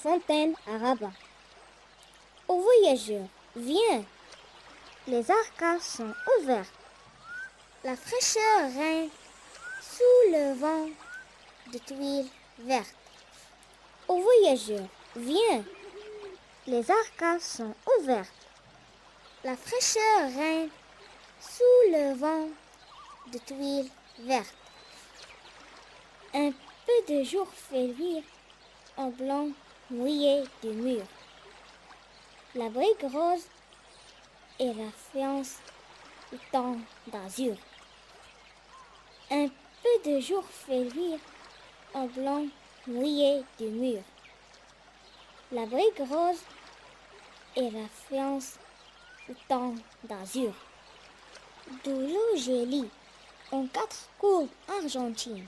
fontaine à Rabat. Ô voyageurs, viens, les arcades sont ouvertes. La fraîcheur règne sous le vent de tuiles vertes. Ô voyageurs, viens, les arcades sont ouvertes. La fraîcheur règne sous le vent de tuiles vertes. Un peu de jour fait luire en blanc mouillé du mur. La brique rose et la fiance du temps d'azur. Un peu de jour fait luire en blanc mouillé du mur. La brique rose et la fiance du temps d'azur. De l'eau gélie en 4 courbes argentines.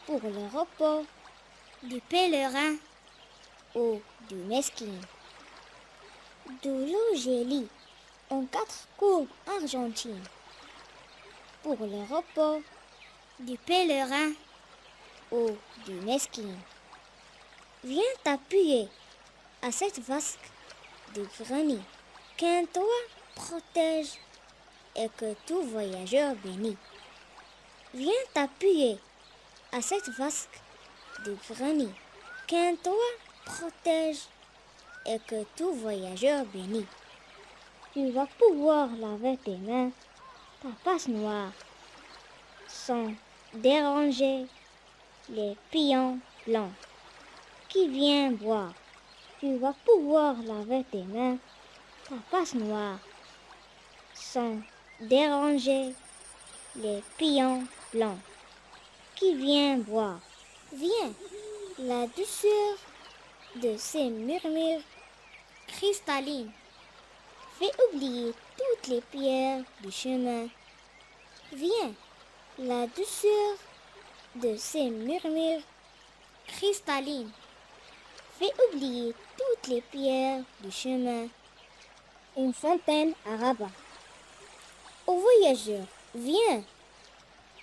Pour le repos du pèlerin ou du mesquin. De l'eau gélie en 4 courbes argentines. Pour le repos du pèlerin ou du mesquin. Viens t'appuyer à cette vasque de granit qu'un toit protège et que tout voyageur bénit. Viens t'appuyer à cette vasque de granit qu'un toit protège et que tout voyageur bénit. Tu vas pouvoir laver tes mains, ta face noire, sans déranger les pions blancs qui viennent boire. Tu vas pouvoir laver tes mains, ta face noire, sans déranger les pions blancs qui viennent boire. Viens, la douceur de ces murmures cristallines fait oublier toutes les pierres du chemin. Viens, la douceur de ces murmures cristallines fait oublier toutes les pierres du chemin. Une fontaine à Rabat. Ô voyageurs, viens,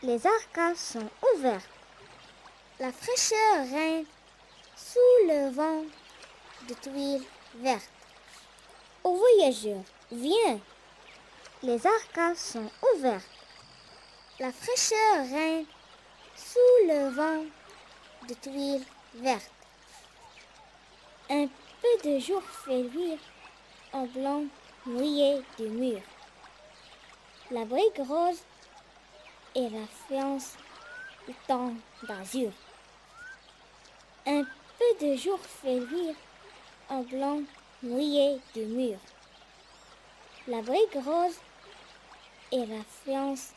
les arcades sont ouvertes. La fraîcheur règne sous le vent de tuiles vertes. Ô voyageurs, viens, les arcades sont ouvertes. La fraîcheur règne sous le vent de tuiles vertes. Un peu de jour fait luire en blanc mouillé du mur. La brique rose et la fiance du temps d'azur. Un peu de jour fait luire en blanc mouillé du mur. La brique rose et la fiance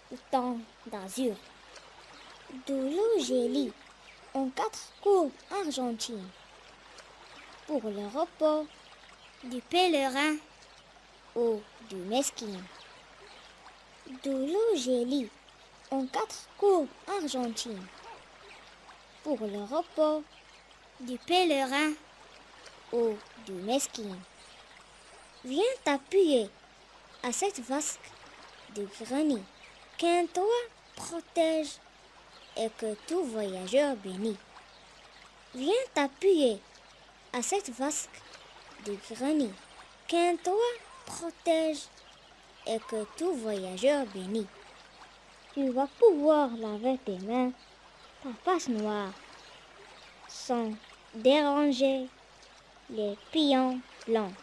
du temps d'azur. De l'eau gélie en 4 courbes argentines. Pour le repos du pèlerin ou du mesquin. De l'eau gélie en 4 courbes argentines. Pour le repos du pèlerin ou du mesquin. Viens t'appuyer à cette vasque de granit qu'un toit protège et que tout voyageur bénit. Viens t'appuyer à cette vasque de granit qu'un toit protège et que tout voyageur bénit. Tu vas pouvoir laver tes mains, ta face noire, sans déranger les pions blancs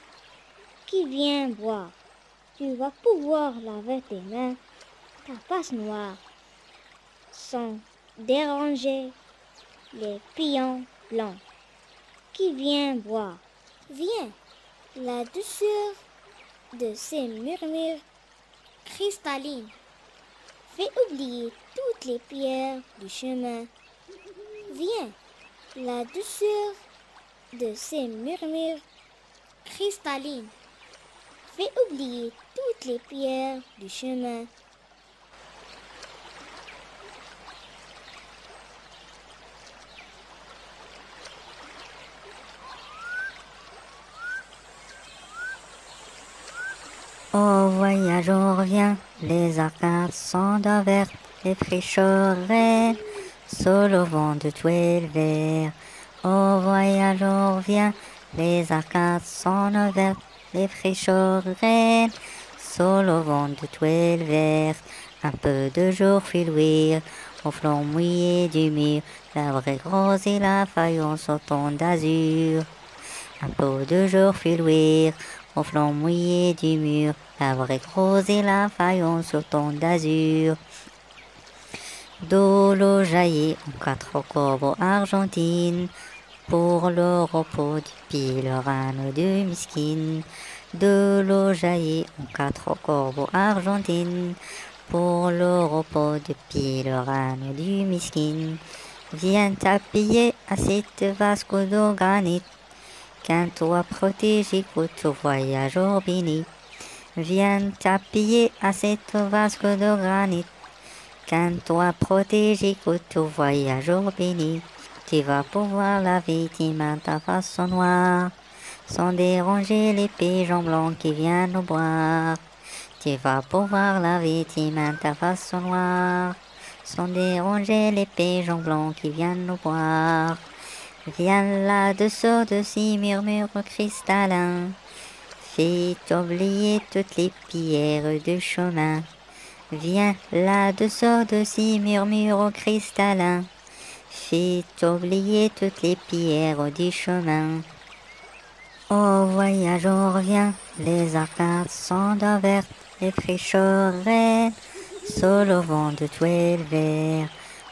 qui viennent boire. Tu vas pouvoir laver tes mains, ta face noire, sans déranger les pions blancs qui viennent boire. Viens, la douceur de ces murmures cristallines fait oublier toutes les pierres du chemin. Viens, la douceur de ces murmures cristallines fait oublier toutes les pierres du chemin. Ô voyageurs, viens, les arcades sont ouvertes, les fraîcheurs règnent sous le vent de tuiles vertes. Ô voyageurs, viens, les arcades sont ouvertes, les fraîcheurs reines, sous le vent de toile verte. Un peu de jour fit luire, au flanc mouillé du mur, la vraie rose et la faïence au ton d'azur. Un peu de jour fit luire, au flanc mouillé du mur, la vraie rose et la faïence au ton d'azur. D'où l'eau jaillit en 4 corbeaux argentines, pour le repos du pèlerin du miskin. De l'eau jaillit en 4 corbeaux argentines, pour le repos du pèlerin du miskin. Viens t'appuyer à cette vasque de granit, qu'un toit protégé coûte au voyageur béni. Viens t'appuyer à cette vasque de granit, qu'un toit protégé coûte au voyageur béni. Tu vas pouvoir laver tes mains ta façon noire, sans déranger les pigeons blancs qui viennent nous boire. Tu vas pouvoir laver tes mains ta façon noire, sans déranger les pigeons blancs qui viennent nous boire. Viens là-dessous de ces murmures cristallins, fais oublier toutes les pierres du chemin. Viens là-dessous de ces murmures cristallins, fais oublier toutes les pierres du chemin. Ô voyageurs, viens, les arcades sont ouvertes, les fraîcheurs reines, sous le vent de toile vert.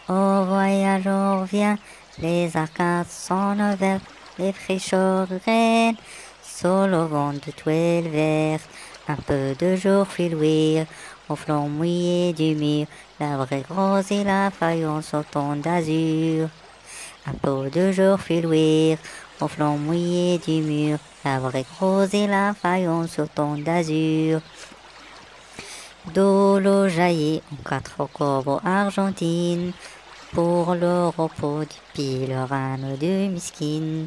Ô voyageurs, viens, les arcades sont ouvertes, les fraîcheurs reines, sous le vent de toile vert. Un peu de jour fit luire, au flanc mouillé du mur, la vraie rose et la faïence au ton d'azur. Un peu de jour fit luire, au flanc mouillé du mur, la vraie rose et la faïence au ton d'azur. D'où l'eau jaillit en 4 corbeaux argentines, pour le repos du pèlerin du miskin.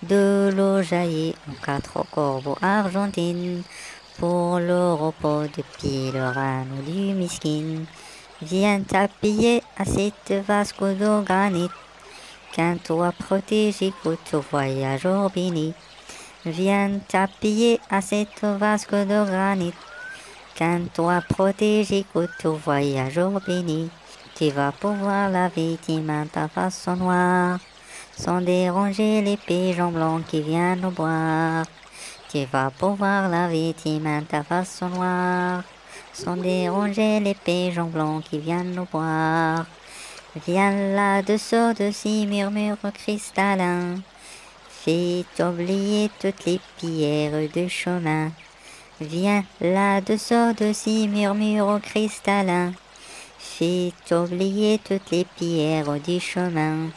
De l'eau jaillit en 4 corbeaux argentines, pour le repos du pèlerin du miskin. Viens t'appuyer à cette vasque de granit, qu'un toit protégé coûte au voyageur béni. Viens t'appuyer à cette vasque de granit, qu'un toit protégé coûte au voyageur béni. Tu vas pouvoir laver tes mains ta façon noire, sans déranger les pigeons blancs qui viennent nous boire. Tu vas pouvoir laver tes mains ta façon noire, sans déranger les pigeons blancs qui viennent nous boire. Viens là-dessous de ces murmures cristallins, fais oublier toutes les pierres du chemin. Viens là-dessous de ces murmures cristallins, fais oublier toutes les pierres du chemin.